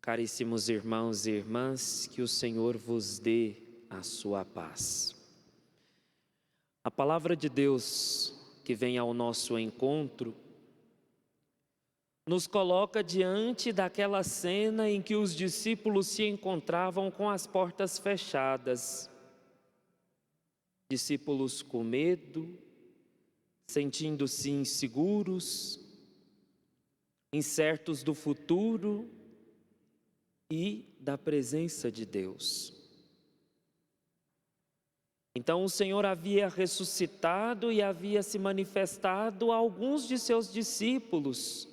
Caríssimos irmãos e irmãs, que o Senhor vos dê a sua paz. A palavra de Deus que vem ao nosso encontro nos coloca diante daquela cena em que os discípulos se encontravam com as portas fechadas. Discípulos com medo, sentindo-se inseguros, incertos do futuro e da presença de Deus. Então o Senhor havia ressuscitado e havia se manifestado a alguns de seus discípulos.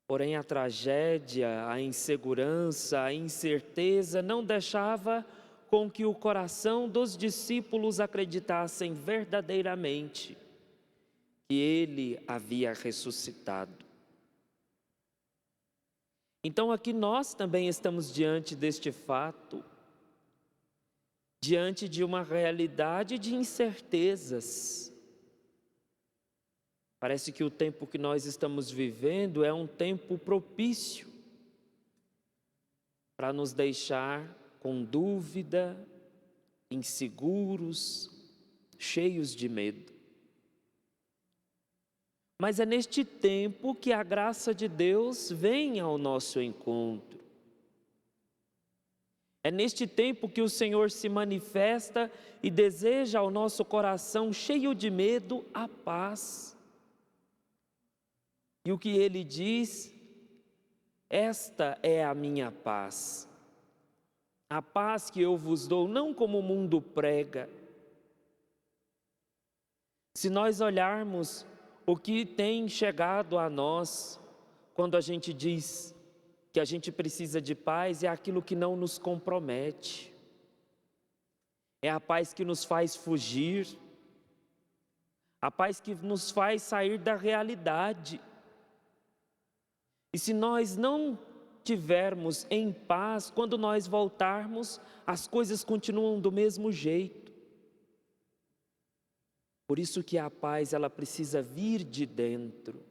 Porém a tragédia, a insegurança, a incerteza não deixava com que o coração dos discípulos acreditassem verdadeiramente que Ele havia ressuscitado. Então aqui nós também estamos diante deste fato, diante de uma realidade de incertezas. Parece que o tempo que nós estamos vivendo é um tempo propício para nos deixar com dúvida, inseguros, cheios de medo. Mas é neste tempo que a graça de Deus vem ao nosso encontro. É neste tempo que o Senhor se manifesta e deseja ao nosso coração cheio de medo a paz. E o que Ele diz? Esta é a minha paz. A paz que eu vos dou, não como o mundo prega. Se nós olharmos o que tem chegado a nós, quando a gente diz que a gente precisa de paz, é aquilo que não nos compromete. É a paz que nos faz fugir, a paz que nos faz sair da realidade. E se nós não tivermos em paz, quando nós voltarmos, as coisas continuam do mesmo jeito. Por isso que a paz, ela precisa vir de dentro.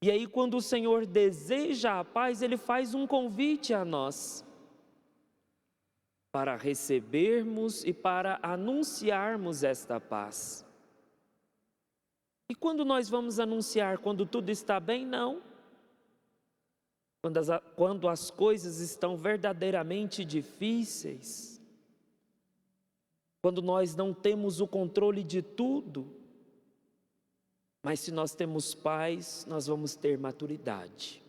E aí quando o Senhor deseja a paz, Ele faz um convite a nós, para recebermos e para anunciarmos esta paz. E quando nós vamos anunciar? Quando tudo está bem? Não. Quando as coisas estão verdadeiramente difíceis, quando nós não temos o controle de tudo, mas se nós temos paz, nós vamos ter maturidade.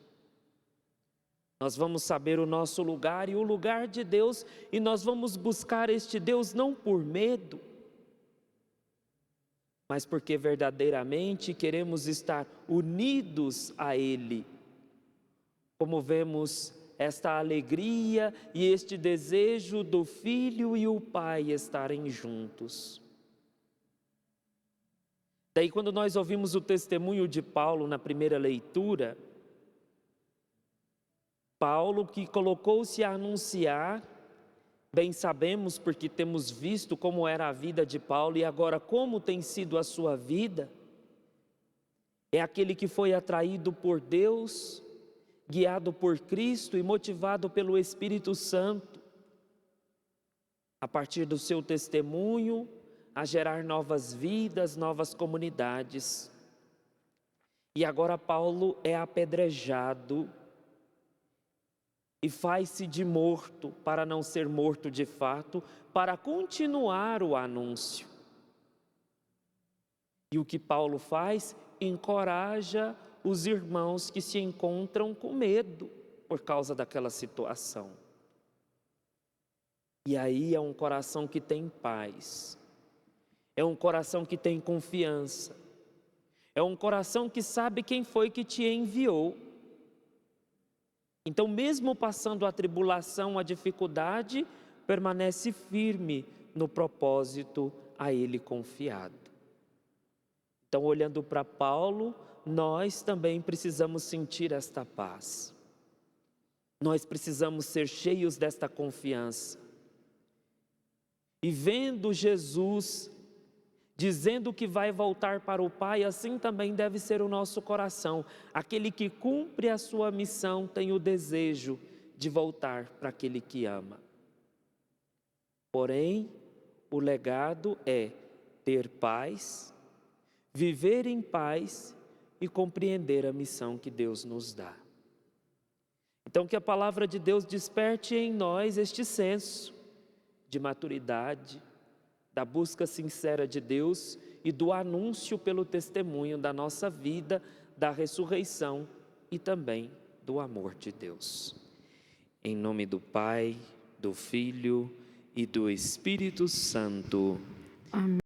Nós vamos saber o nosso lugar e o lugar de Deus, e nós vamos buscar este Deus não por medo, mas porque verdadeiramente queremos estar unidos a Ele. Como vemos esta alegria e este desejo do Filho e o Pai estarem juntos. Daí quando nós ouvimos o testemunho de Paulo na primeira leitura, Paulo que colocou-se a anunciar, bem sabemos porque temos visto como era a vida de Paulo e agora como tem sido a sua vida, é aquele que foi atraído por Deus, guiado por Cristo e motivado pelo Espírito Santo, a partir do seu testemunho, a gerar novas vidas, novas comunidades. E agora Paulo é apedrejado e faz-se de morto, para não ser morto de fato, para continuar o anúncio. E o que Paulo faz? Encoraja os irmãos que se encontram com medo por causa daquela situação. E aí é um coração que tem paz, é um coração que tem confiança, é um coração que sabe quem foi que te enviou. Então, mesmo passando a tribulação, a dificuldade, permanece firme no propósito a Ele confiado. Então, olhando para Paulo, nós também precisamos sentir esta paz. Nós precisamos ser cheios desta confiança. E vendo Jesus dizendo que vai voltar para o Pai, assim também deve ser o nosso coração. Aquele que cumpre a sua missão tem o desejo de voltar para aquele que ama. Porém, o legado é ter paz, viver em paz e compreender a missão que Deus nos dá. Então, que a palavra de Deus desperte em nós este senso de maturidade, da busca sincera de Deus e do anúncio pelo testemunho da nossa vida, da ressurreição e também do amor de Deus. Em nome do Pai, do Filho e do Espírito Santo. Amém.